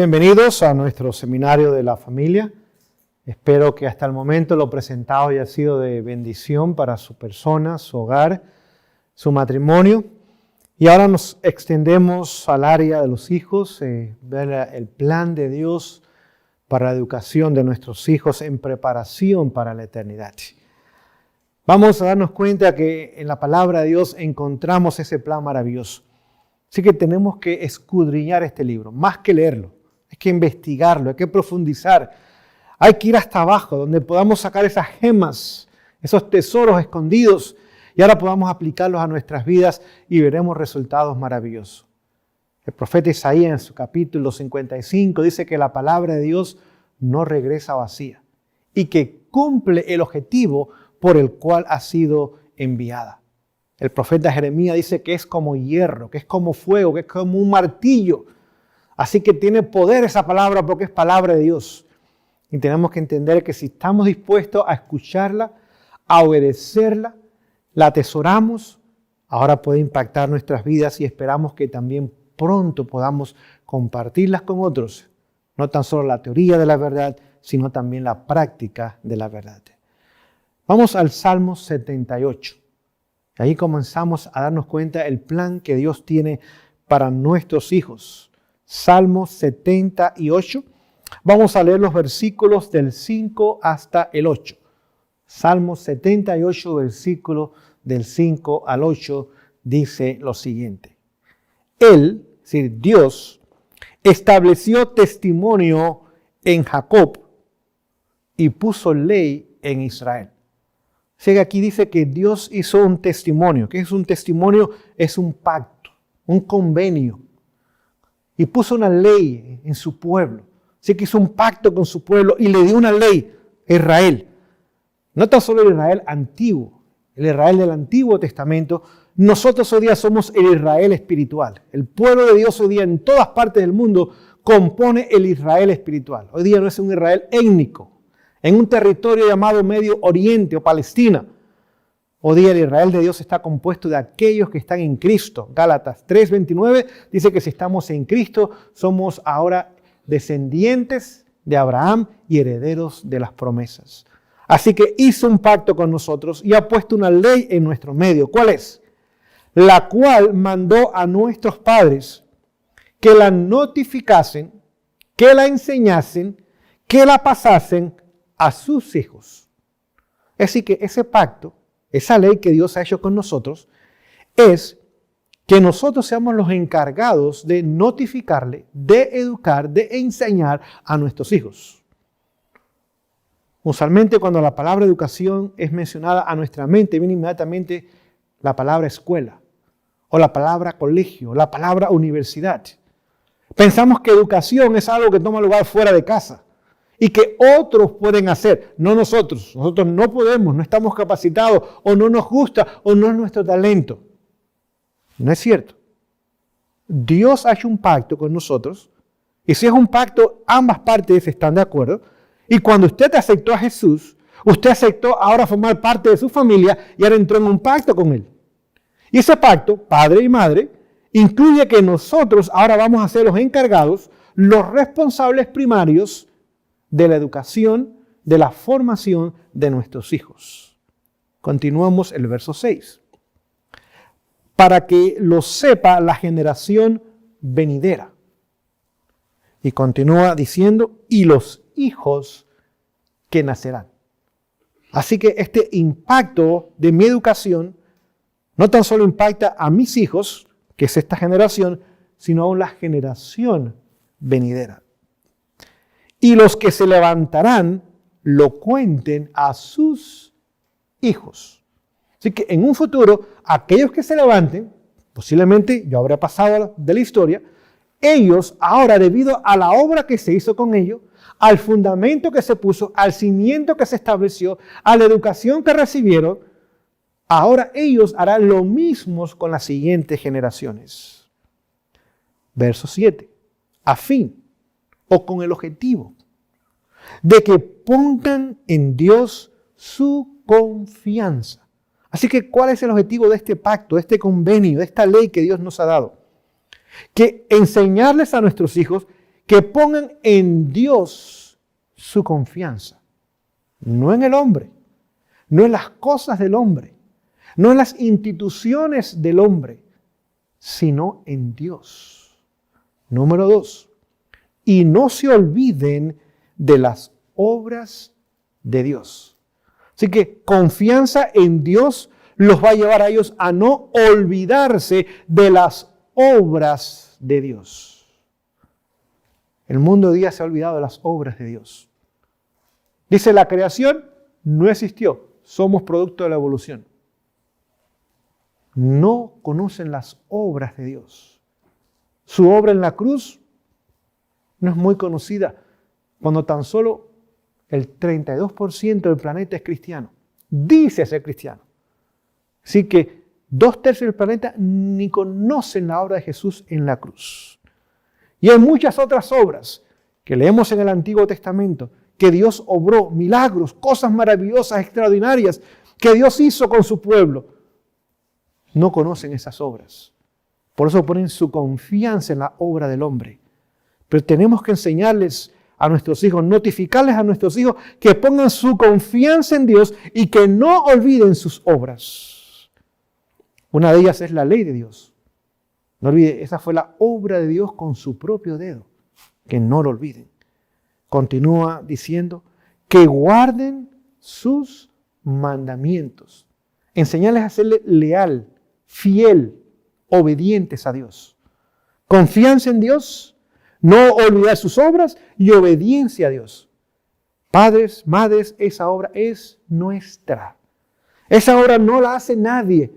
bienvenidos a nuestro seminario de la familia. Espero que hasta el momento lo presentado haya sido de bendición para su persona, su hogar, su matrimonio. Y ahora nos extendemos al área de los hijos, ver el plan de Dios para la educación de nuestros hijos en preparación para la eternidad. Vamos a darnos cuenta que en la palabra de Dios encontramos ese plan maravilloso. Así que tenemos que escudriñar este libro, más que leerlo. Hay que investigarlo, hay que profundizar. Hay que ir hasta abajo, donde podamos sacar esas gemas, esos tesoros escondidos, y ahora podamos aplicarlos a nuestras vidas y veremos resultados maravillosos. El profeta Isaías en su capítulo 55 dice que la palabra de Dios no regresa vacía y que cumple el objetivo por el cual ha sido enviada. El profeta Jeremías dice que es como hierro, que es como fuego, que es como un martillo. Así que tiene poder esa palabra porque es palabra de Dios. Y tenemos que entender que si estamos dispuestos a escucharla, a obedecerla, la atesoramos, ahora puede impactar nuestras vidas y esperamos que también pronto podamos compartirlas con otros. No tan solo la teoría de la verdad, sino también la práctica de la verdad. Vamos al Salmo 78. Ahí comenzamos a darnos cuenta del plan que Dios tiene para nuestros hijos. Salmo 78. Vamos a leer los versículos del 5 hasta el 8. Salmo 78, versículo del 5 al 8, dice lo siguiente. Él, es decir, Dios, estableció testimonio en Jacob y puso ley en Israel. O sea que aquí dice que Dios hizo un testimonio. ¿Qué es un testimonio? Es un pacto, un convenio. Y puso una ley en su pueblo. Así que hizo un pacto con su pueblo y le dio una ley a Israel. No tan solo el Israel antiguo, el Israel del Antiguo Testamento. Nosotros hoy día somos el Israel espiritual. El pueblo de Dios hoy día en todas partes del mundo compone el Israel espiritual. Hoy día no es un Israel étnico, en un territorio llamado Medio Oriente o Palestina. Hoy día el Israel de Dios está compuesto de aquellos que están en Cristo. Gálatas 3:29 dice que si estamos en Cristo somos ahora descendientes de Abraham y herederos de las promesas. Así que hizo un pacto con nosotros y ha puesto una ley en nuestro medio. ¿Cuál es? La cual mandó a nuestros padres que la notificasen, que la enseñasen, que la pasasen a sus hijos. Es decir, que ese pacto, esa ley que Dios ha hecho con nosotros, es que nosotros seamos los encargados de notificarle, de educar, de enseñar a nuestros hijos. Usualmente cuando la palabra educación es mencionada a nuestra mente, viene inmediatamente la palabra escuela, o la palabra colegio, o la palabra universidad. Pensamos que educación es algo que toma lugar fuera de casa y que otros pueden hacer, no nosotros. Nosotros no podemos, no estamos capacitados, o no nos gusta, o no es nuestro talento. No es cierto. Dios ha hecho un pacto con nosotros, y si es un pacto, ambas partes están de acuerdo. Y cuando usted aceptó a Jesús, usted aceptó ahora formar parte de su familia y ahora entró en un pacto con Él. Y ese pacto, padre y madre, incluye que nosotros ahora vamos a ser los encargados, los responsables primarios de la educación, de la formación de nuestros hijos. Continuamos el verso 6. Para que lo sepa la generación venidera. Y continúa diciendo, y los hijos que nacerán. Así que este impacto de mi educación no tan solo impacta a mis hijos, que es esta generación, sino a la generación venidera. Y los que se levantarán lo cuenten a sus hijos. Así que en un futuro, aquellos que se levanten, posiblemente yo habré pasado de la historia, ellos ahora, debido a la obra que se hizo con ellos, al fundamento que se puso, al cimiento que se estableció, a la educación que recibieron, ahora ellos harán lo mismo con las siguientes generaciones. Verso 7. A fin o con el objetivo de que pongan en Dios su confianza. Así que, ¿cuál es el objetivo de este pacto, de este convenio, de esta ley que Dios nos ha dado? Que enseñarles a nuestros hijos que pongan en Dios su confianza, no en el hombre, no en las cosas del hombre, no en las instituciones del hombre, sino en Dios. Número 2, y no se olviden de las obras de Dios. Así que confianza en Dios los va a llevar a ellos a no olvidarse de las obras de Dios. El mundo hoy día se ha olvidado de las obras de Dios. Dice, la creación no existió, somos producto de la evolución. No conocen las obras de Dios. Su obra en la cruz no es muy conocida, cuando tan solo el 32% del planeta es cristiano. Dice ser cristiano. Así que 2/3 del planeta ni conocen la obra de Jesús en la cruz. Y hay muchas otras obras que leemos en el Antiguo Testamento, que Dios obró, milagros, cosas maravillosas, extraordinarias, que Dios hizo con su pueblo. No conocen esas obras. Por eso ponen su confianza en la obra del hombre. Pero tenemos que enseñarles a nuestros hijos, notificarles a nuestros hijos que pongan su confianza en Dios y que no olviden sus obras. Una de ellas es la ley de Dios. No olviden, esa fue la obra de Dios con su propio dedo. Que no lo olviden. Continúa diciendo que guarden sus mandamientos. Enseñarles a serle leal, fiel, obedientes a Dios. Confianza en Dios, no olvidar sus obras y obediencia a Dios. Padres, madres, esa obra es nuestra. Esa obra no la hace nadie.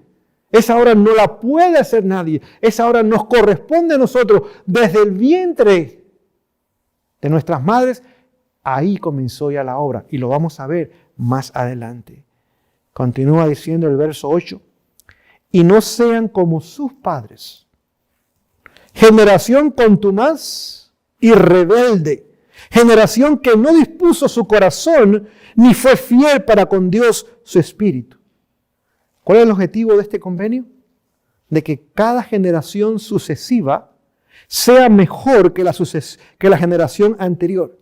Esa obra no la puede hacer nadie. Esa obra nos corresponde a nosotros desde el vientre de nuestras madres. Ahí comenzó ya la obra y lo vamos a ver más adelante. Continúa diciendo el verso 8. Y no sean como sus padres, generación contumaz y rebelde, generación que no dispuso su corazón ni fue fiel para con Dios su espíritu. ¿Cuál es el objetivo de este convenio? De que cada generación sucesiva sea mejor que la generación anterior.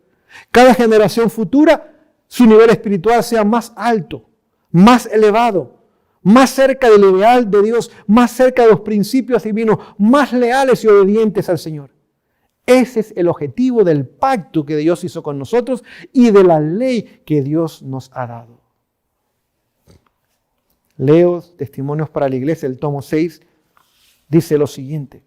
Cada generación futura, su nivel espiritual sea más alto, más elevado, más cerca del ideal de Dios, más cerca de los principios divinos, más leales y obedientes al Señor. Ese es el objetivo del pacto que Dios hizo con nosotros y de la ley que Dios nos ha dado. Leo Testimonios para la Iglesia, el tomo 6, dice lo siguiente.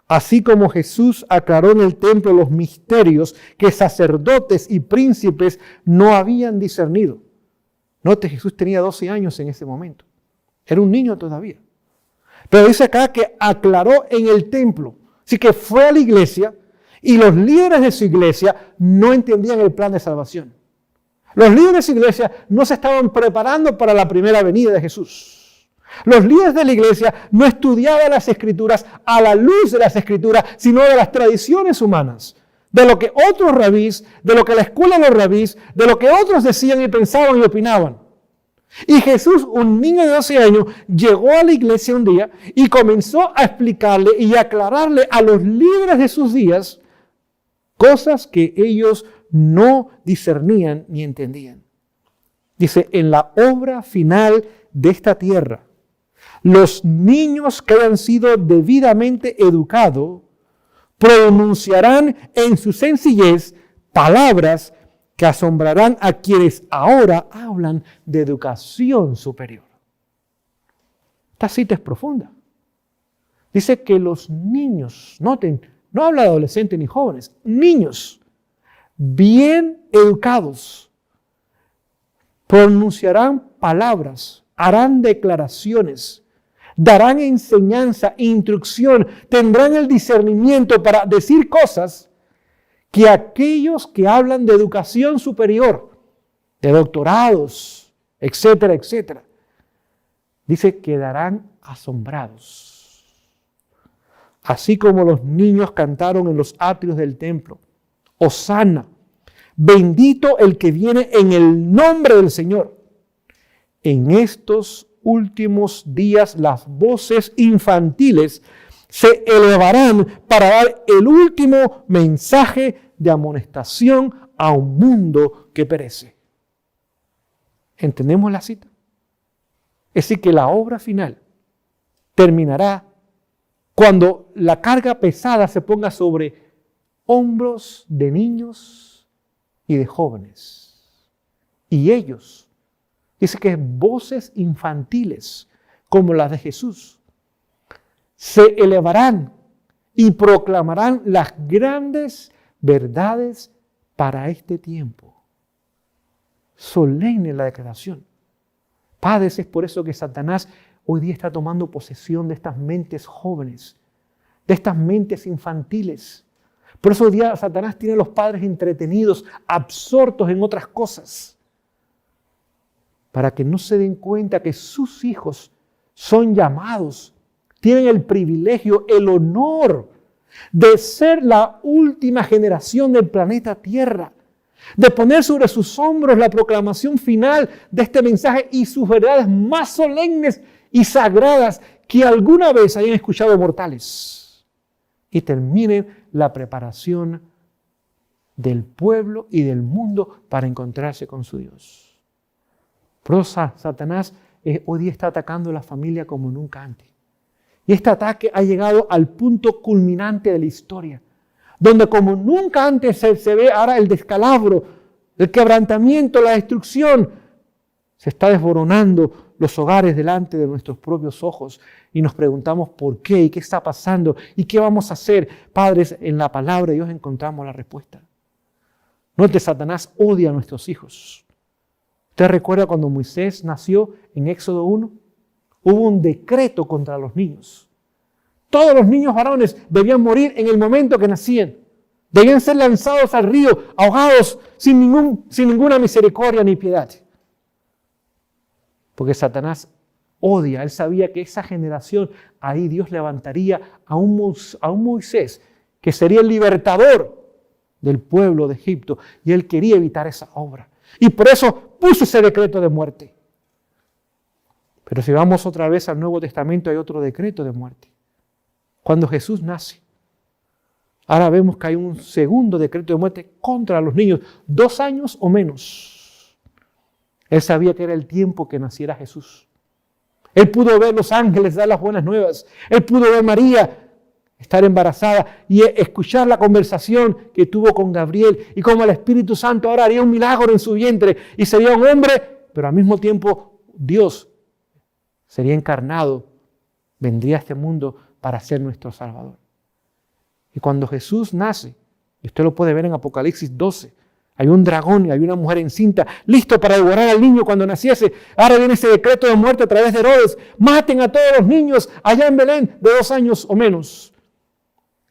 Así como Jesús aclaró en el templo los misterios que sacerdotes y príncipes no habían discernido. Note, Jesús tenía 12 años en ese momento. Era un niño todavía. Pero dice acá que aclaró en el templo. Así que fue a la iglesia y los líderes de su iglesia no entendían el plan de salvación. Los líderes de su iglesia no se estaban preparando para la primera venida de Jesús. Los líderes de la iglesia no estudiaban las Escrituras a la luz de las Escrituras, sino de las tradiciones humanas. De lo que otros rabís, de lo que la escuela de los rabís, de lo que otros decían y pensaban y opinaban. Y Jesús, un niño de 12 años, llegó a la iglesia un día y comenzó a explicarle y a aclararle a los líderes de sus días cosas que ellos no discernían ni entendían. Dice, en la obra final de esta tierra, los niños que hayan sido debidamente educados pronunciarán en su sencillez palabras que asombrarán a quienes ahora hablan de educación superior. Esta cita es profunda. Dice que los niños, noten, no habla de adolescentes ni jóvenes, niños bien educados pronunciarán palabras, harán declaraciones, darán enseñanza, instrucción, tendrán el discernimiento para decir cosas que aquellos que hablan de educación superior, de doctorados, etcétera, etcétera, dice, quedarán asombrados. Así como los niños cantaron en los atrios del templo, Hosana, bendito el que viene en el nombre del Señor. En estos últimos días las voces infantiles se elevarán para dar el último mensaje de amonestación a un mundo que perece. ¿Entendemos la cita? Es decir, que la obra final terminará cuando la carga pesada se ponga sobre hombros de niños y de jóvenes. Y ellos, dice que voces infantiles como las de Jesús, se elevarán y proclamarán las grandes verdades para este tiempo. Solemne la declaración. Padres, es por eso que Satanás hoy día está tomando posesión de estas mentes jóvenes, de estas mentes infantiles. Por eso hoy día Satanás tiene a los padres entretenidos, absortos en otras cosas, para que no se den cuenta que sus hijos son llamados, tienen el privilegio, el honor de ser la última generación del planeta Tierra, de poner sobre sus hombros la proclamación final de este mensaje y sus verdades más solemnes y sagradas que alguna vez hayan escuchado mortales. Y terminen la preparación del pueblo y del mundo para encontrarse con su Dios. Por eso Satanás hoy día está atacando a la familia como nunca antes. Y este ataque ha llegado al punto culminante de la historia, donde como nunca antes se ve ahora el descalabro, el quebrantamiento, la destrucción. Se está desboronando los hogares delante de nuestros propios ojos y nos preguntamos por qué y qué está pasando y qué vamos a hacer. Padres, en la palabra de Dios encontramos la respuesta. Note, Satanás odia a nuestros hijos. ¿Usted recuerda cuando Moisés nació en Éxodo 1? Hubo un decreto contra los niños. Todos los niños varones debían morir en el momento que nacían. Debían ser lanzados al río, ahogados, sin ninguna misericordia ni piedad. Porque Satanás odia. Él sabía que esa generación, ahí Dios levantaría a un Moisés, que sería el libertador del pueblo de Egipto. Y él quería evitar esa obra. Y por eso puso ese decreto de muerte. Pero si vamos otra vez al Nuevo Testamento, hay otro decreto de muerte. Cuando Jesús nace, ahora vemos que hay un segundo decreto de muerte contra los niños, 2 años o menos. Él sabía que era el tiempo que naciera Jesús. Él pudo ver los ángeles dar las buenas nuevas. Él pudo ver a María estar embarazada y escuchar la conversación que tuvo con Gabriel y cómo el Espíritu Santo ahora haría un milagro en su vientre y sería un hombre, pero al mismo tiempo Dios sería encarnado, vendría a este mundo para ser nuestro Salvador. Y cuando Jesús nace, y usted lo puede ver en Apocalipsis 12, hay un dragón y hay una mujer encinta, listo para devorar al niño cuando naciese. Ahora viene ese decreto de muerte a través de Herodes. Maten a todos los niños allá en Belén de 2 años o menos.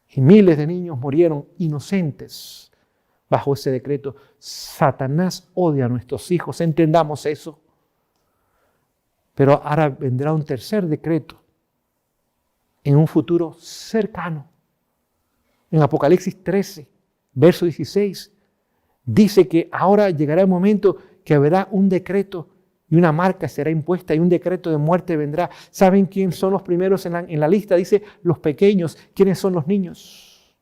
Y miles de niños murieron inocentes bajo ese decreto. Satanás odia a nuestros hijos, entendamos eso. Pero ahora vendrá un tercer decreto en un futuro cercano. En Apocalipsis 13, verso 16, dice que ahora llegará el momento que habrá un decreto y una marca será impuesta y un decreto de muerte vendrá. ¿Saben quién son los primeros en la lista? Dice los pequeños. ¿Quiénes son los niños?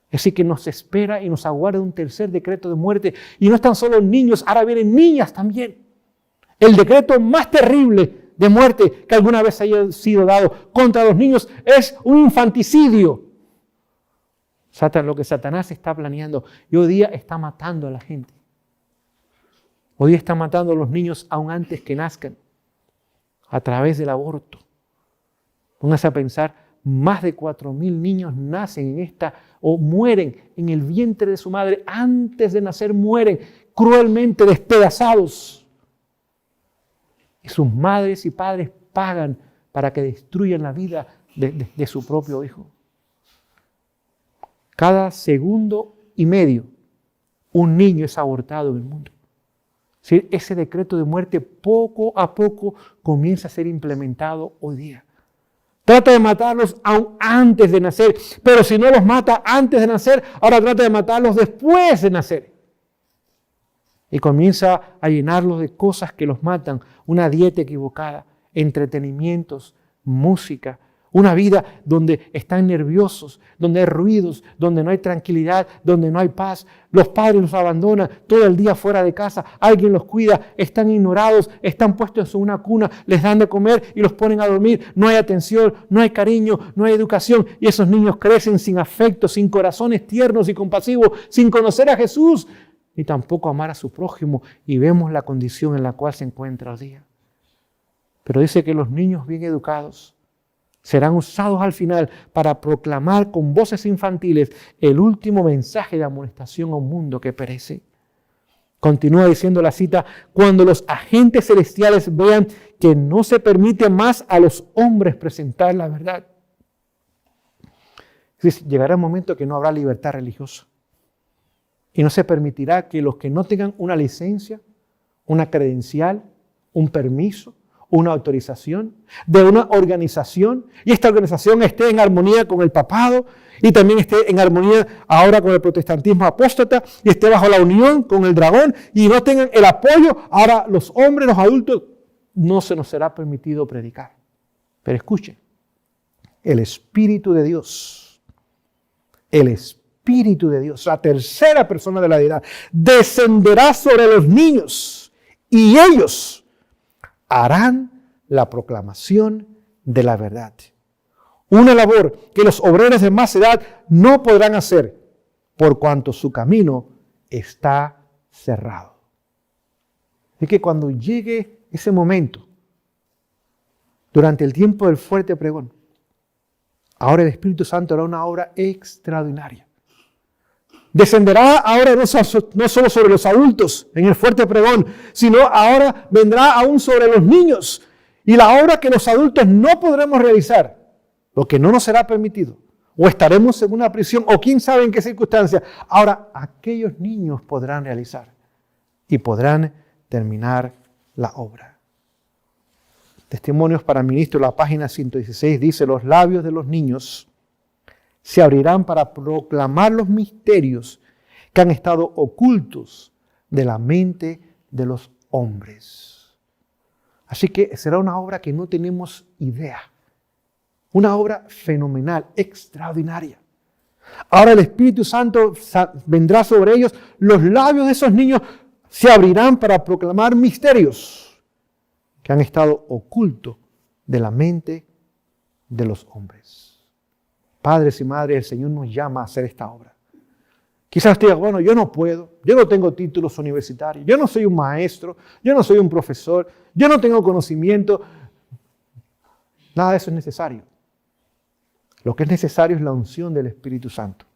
Es decir, que nos espera y nos aguarda un tercer decreto de muerte. Y no están solo niños, ahora vienen niñas también. El decreto más terrible de muerte que alguna vez haya sido dado contra los niños es un infanticidio. Lo que Satanás está planeando y hoy día está matando a la gente. Hoy día está matando a los niños aún antes que nazcan a través del aborto. Póngase a pensar, más de 4.000 niños nacen o mueren en el vientre de su madre. Antes de nacer mueren cruelmente despedazados. Y sus madres y padres pagan para que destruyan la vida de su propio hijo. Cada segundo y medio un niño es abortado en el mundo. ¿Sí? Ese decreto de muerte poco a poco comienza a ser implementado hoy día. Trata de matarlos aún antes de nacer, pero si no los mata antes de nacer, ahora trata de matarlos después de nacer. Y comienza a llenarlos de cosas que los matan, una dieta equivocada, entretenimientos, música, Una vida donde están nerviosos, donde hay ruidos, donde no hay tranquilidad, donde no hay paz. Los padres los abandonan todo el día fuera de casa. Alguien los cuida, están ignorados, están puestos en una cuna, les dan de comer y los ponen a dormir. No hay atención, no hay cariño, no hay educación. Y esos niños crecen sin afecto, sin corazones tiernos y compasivos, sin conocer a Jesús, ni tampoco amar a su prójimo. Y vemos la condición en la cual se encuentra hoy día. Pero dice que los niños bien educados serán usados al final para proclamar con voces infantiles el último mensaje de amonestación a un mundo que perece. Continúa diciendo la cita, cuando los agentes celestiales vean que no se permite más a los hombres presentar la verdad. Es decir, llegará un momento que no habrá libertad religiosa. Y no se permitirá que los que no tengan una licencia, una credencial, un permiso, una autorización de una organización, y esta organización esté en armonía con el papado y también esté en armonía ahora con el protestantismo apóstata y esté bajo la unión con el dragón y no tengan el apoyo. Ahora los hombres, los adultos, no se nos será permitido predicar. Pero escuchen, el Espíritu de Dios, la tercera persona de la deidad, descenderá sobre los niños y ellos harán la proclamación de la verdad. Una labor que los obreros de más edad no podrán hacer, por cuanto su camino está cerrado. Es que cuando llegue ese momento, durante el tiempo del fuerte pregón, ahora el Espíritu Santo hará una obra extraordinaria. Descenderá ahora no solo sobre los adultos en el fuerte pregón, sino ahora vendrá aún sobre los niños. Y la obra que los adultos no podremos realizar, lo que no nos será permitido, o estaremos en una prisión, o quién sabe en qué circunstancia, ahora aquellos niños podrán realizar y podrán terminar la obra. Testimonios para Ministros, la página 116 dice, los labios de los niños se abrirán para proclamar los misterios que han estado ocultos de la mente de los hombres. Así que será una obra que no tenemos idea. Una obra fenomenal, extraordinaria. Ahora el Espíritu Santo vendrá sobre ellos. Los labios de esos niños se abrirán para proclamar misterios que han estado ocultos de la mente de los hombres. Padres y madres, el Señor nos llama a hacer esta obra. Quizás usted diga, bueno, yo no puedo, yo no tengo títulos universitarios, yo no soy un maestro, yo no soy un profesor, yo no tengo conocimiento. Nada de eso es necesario. Lo que es necesario es la unción del Espíritu Santo.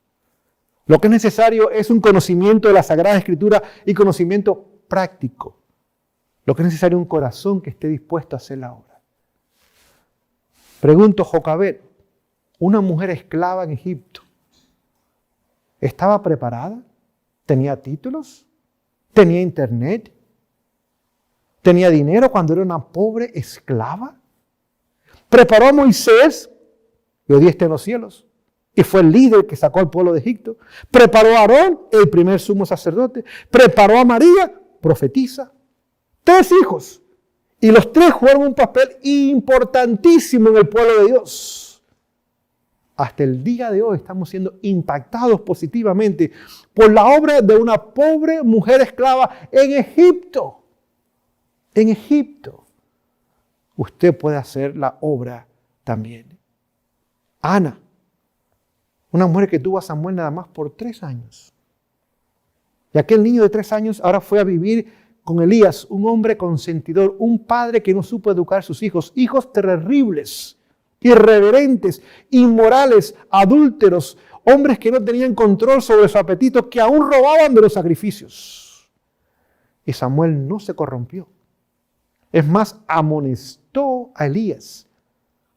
Lo que es necesario es un conocimiento de la Sagrada Escritura y conocimiento práctico. Lo que es necesario es un corazón que esté dispuesto a hacer la obra. Pregunto, Jocabed, una mujer esclava en Egipto, ¿estaba preparada? ¿Tenía títulos? ¿Tenía internet? ¿Tenía dinero cuando era una pobre esclava? ¿Preparó a Moisés, y hoy día está en los cielos, y fue el líder que sacó al pueblo de Egipto? ¿Preparó a Aarón, el primer sumo sacerdote? ¿Preparó a María, profetisa? 3 hijos. Y los 3 jugaron un papel importantísimo en el pueblo de Dios. Hasta el día de hoy estamos siendo impactados positivamente por la obra de una pobre mujer esclava en Egipto. En Egipto. Usted puede hacer la obra también. Ana, una mujer que tuvo a Samuel nada más por 3 años. Y aquel niño de 3 años ahora fue a vivir con Elías, un hombre consentidor, un padre que no supo educar a sus hijos, hijos terribles, irreverentes, inmorales, adúlteros, hombres que no tenían control sobre su apetito, que aún robaban de los sacrificios. Y Samuel no se corrompió. Es más, amonestó a Elías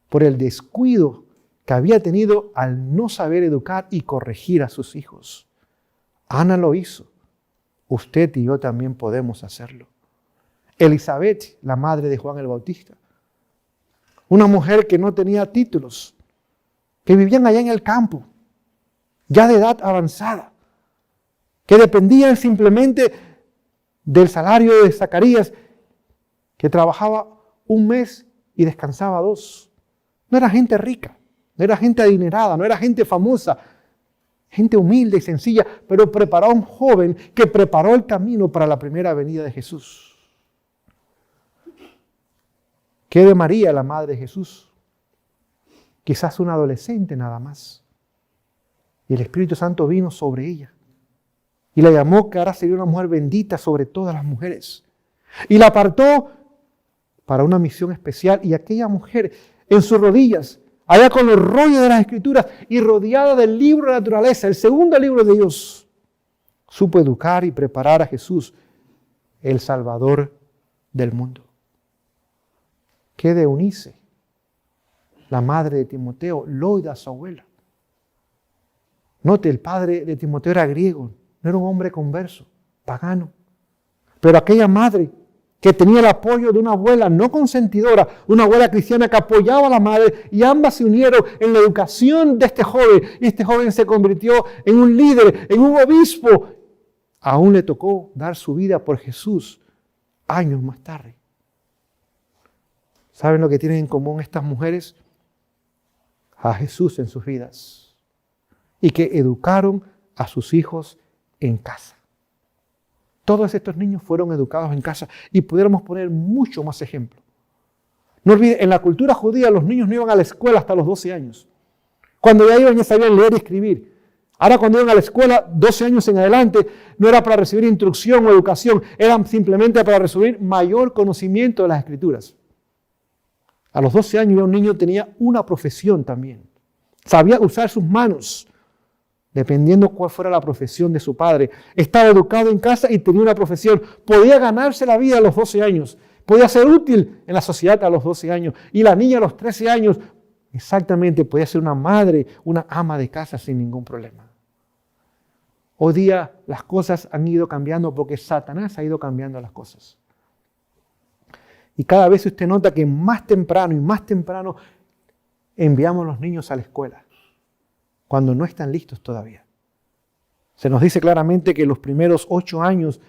por el descuido que había tenido al no saber educar y corregir a sus hijos. Ana lo hizo. Usted y yo también podemos hacerlo. Elizabeth, la madre de Juan el Bautista, una mujer que no tenía títulos, que vivían allá en el campo, ya de edad avanzada, que dependían simplemente del salario de Zacarías, que trabajaba 1 mes y descansaba 2. No era gente rica, no era gente adinerada, no era gente famosa, gente humilde y sencilla, pero preparó a un joven que preparó el camino para la primera venida de Jesús. ¿Qué de María, la madre de Jesús? Quizás una adolescente nada más. Y el Espíritu Santo vino sobre ella. Y la llamó que ahora sería una mujer bendita sobre todas las mujeres. Y la apartó para una misión especial. Y aquella mujer en sus rodillas, allá con los rollos de las Escrituras y rodeada del libro de la naturaleza, el segundo libro de Dios, supo educar y preparar a Jesús, el Salvador del mundo. ¿Qué de Eunice, la madre de Timoteo, Loida, su abuela? Note, el padre de Timoteo era griego, no era un hombre converso, pagano. Pero aquella madre que tenía el apoyo de una abuela no consentidora, una abuela cristiana que apoyaba a la madre, y ambas se unieron en la educación de este joven, y este joven se convirtió en un líder, en un obispo. Aún le tocó dar su vida por Jesús años más tarde. ¿Saben lo que tienen en común estas mujeres? A Jesús en sus vidas. Y que educaron a sus hijos en casa. Todos estos niños fueron educados en casa y pudiéramos poner mucho más ejemplo. No olviden, en la cultura judía los niños no iban a la escuela hasta los 12 años. Cuando ya iban ya sabían leer y escribir. Ahora cuando iban a la escuela, 12 años en adelante, no era para recibir instrucción o educación, era simplemente para recibir mayor conocimiento de las Escrituras. A los 12 años ya un niño tenía una profesión también. Sabía usar sus manos, dependiendo cuál fuera la profesión de su padre. Estaba educado en casa y tenía una profesión. Podía ganarse la vida a los 12 años. Podía ser útil en la sociedad a los 12 años. Y la niña a los 13 años, exactamente, podía ser una madre, una ama de casa sin ningún problema. Hoy día las cosas han ido cambiando porque Satanás ha ido cambiando las cosas. Y cada vez usted nota que más temprano y más temprano enviamos a los niños a la escuela, cuando no están listos todavía. Se nos dice claramente que los primeros 8 años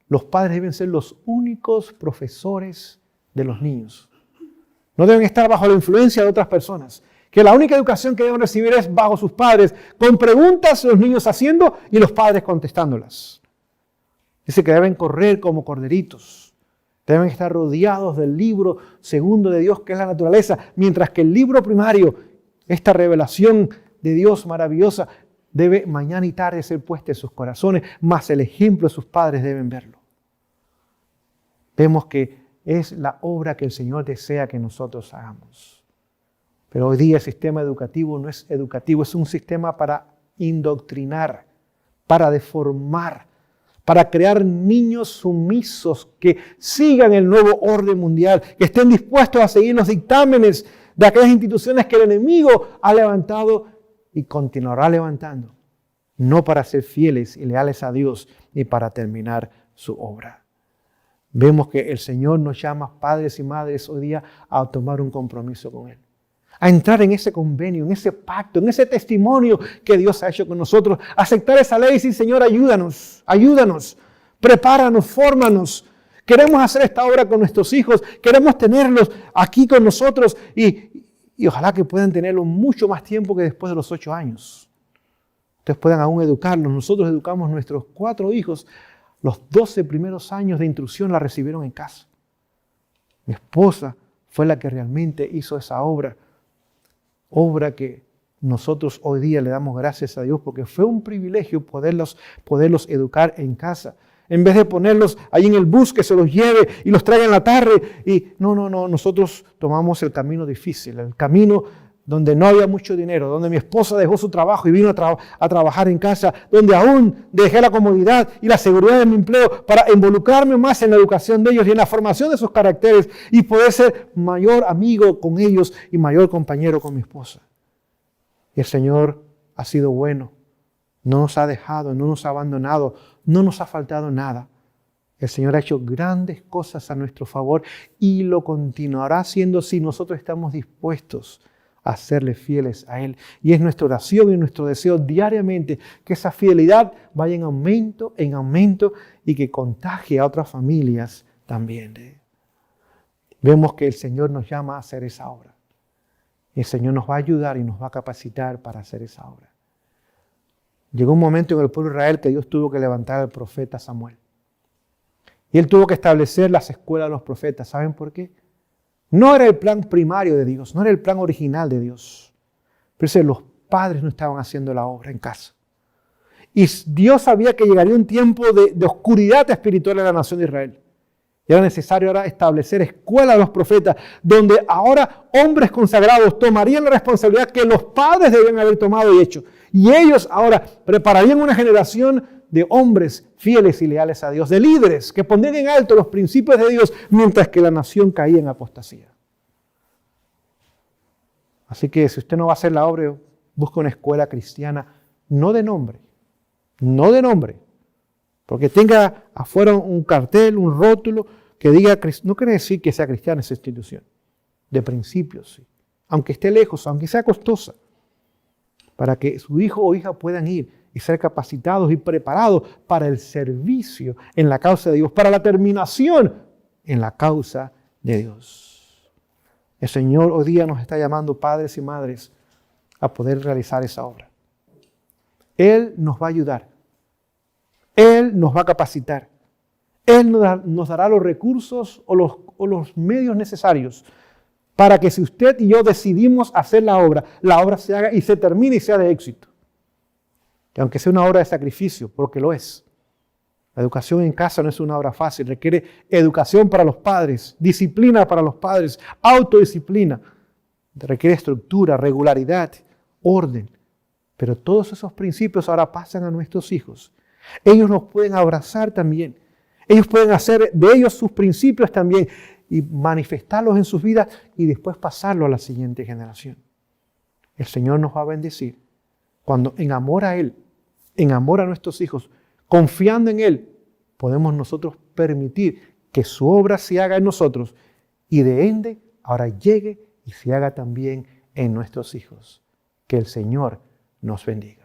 los padres deben ser los únicos profesores de los niños. No deben estar bajo la influencia de otras personas. Que la única educación que deben recibir es bajo sus padres, con preguntas los niños haciendo y los padres contestándolas. Dice que deben correr como corderitos. Deben estar rodeados del libro segundo de Dios, que es la naturaleza, mientras que el libro primario, esta revelación de Dios maravillosa, debe mañana y tarde ser puesta en sus corazones, más el ejemplo de sus padres deben verlo. Vemos que es la obra que el Señor desea que nosotros hagamos. Pero hoy día el sistema educativo no es educativo, es un sistema para indoctrinar, para deformar, para crear niños sumisos que sigan el nuevo orden mundial, que estén dispuestos a seguir los dictámenes de aquellas instituciones que el enemigo ha levantado y continuará levantando, no para ser fieles y leales a Dios y para terminar su obra. Vemos que el Señor nos llama, padres y madres, hoy día a tomar un compromiso con Él. A entrar en ese convenio, en ese pacto, en ese testimonio que Dios ha hecho con nosotros. Aceptar esa ley y decir, Señor, ayúdanos, prepáranos, fórmanos. Queremos hacer esta obra con nuestros hijos, queremos tenerlos aquí con nosotros y ojalá que puedan tenerlo mucho más tiempo que después de los 8 años. Ustedes puedan aún educarlos. Nosotros educamos nuestros 4 hijos. Los 12 primeros años de instrucción la recibieron en casa. Mi esposa fue la que realmente hizo esa obra que nosotros hoy día le damos gracias a Dios porque fue un privilegio poderlos educar en casa. En vez de ponerlos ahí en el bus que se los lleve y los traiga en la tarde. No, nosotros tomamos el camino difícil, el camino donde no había mucho dinero, donde mi esposa dejó su trabajo y vino a trabajar en casa, donde aún dejé la comodidad y la seguridad de mi empleo para involucrarme más en la educación de ellos y en la formación de sus caracteres y poder ser mayor amigo con ellos y mayor compañero con mi esposa. Y el Señor ha sido bueno, no nos ha dejado, no nos ha abandonado, no nos ha faltado nada. El Señor ha hecho grandes cosas a nuestro favor y lo continuará haciendo si nosotros estamos dispuestos a serle fieles a Él. Y es nuestra oración y nuestro deseo diariamente que esa fidelidad vaya en aumento y que contagie a otras familias también. Vemos que el Señor nos llama a hacer esa obra. El Señor nos va a ayudar y nos va a capacitar para hacer esa obra. Llegó un momento en el pueblo de Israel que Dios tuvo que levantar al profeta Samuel. Y Él tuvo que establecer las escuelas de los profetas. ¿Saben por qué? No era el plan primario de Dios, no era el plan original de Dios. Pero los padres no estaban haciendo la obra en casa. Y Dios sabía que llegaría un tiempo de oscuridad espiritual en la nación de Israel. Y era necesario ahora establecer escuelas de los profetas, donde ahora hombres consagrados tomarían la responsabilidad que los padres debían haber tomado y hecho. Y ellos ahora prepararían una generación de hombres fieles y leales a Dios, de líderes que pondrían en alto los principios de Dios, mientras que la nación caía en apostasía. Así que si usted no va a hacer la obra, busque una escuela cristiana, no de nombre, porque tenga afuera un cartel, un rótulo que diga, no quiere decir que sea cristiana esa institución, de principios, sí, aunque esté lejos, aunque sea costosa, para que su hijo o hija puedan ir y ser capacitados y preparados para el servicio en la causa de Dios, para la terminación en la causa de Dios. El Señor hoy día nos está llamando, padres y madres, a poder realizar esa obra. Él nos va a ayudar. Él nos va a capacitar. Él nos dará los recursos o los medios necesarios para que si usted y yo decidimos hacer la obra se haga y se termine y sea de éxito. Que aunque sea una obra de sacrificio, porque lo es. La educación en casa no es una obra fácil, requiere educación para los padres, disciplina para los padres, autodisciplina. Requiere estructura, regularidad, orden. Pero todos esos principios ahora pasan a nuestros hijos. Ellos nos pueden abrazar también. Ellos pueden hacer de ellos sus principios también y manifestarlos en sus vidas y después pasarlo a la siguiente generación. El Señor nos va a bendecir cuando en amor a Él, en amor a nuestros hijos, confiando en Él, podemos nosotros permitir que su obra se haga en nosotros y de ende ahora llegue y se haga también en nuestros hijos. Que el Señor nos bendiga.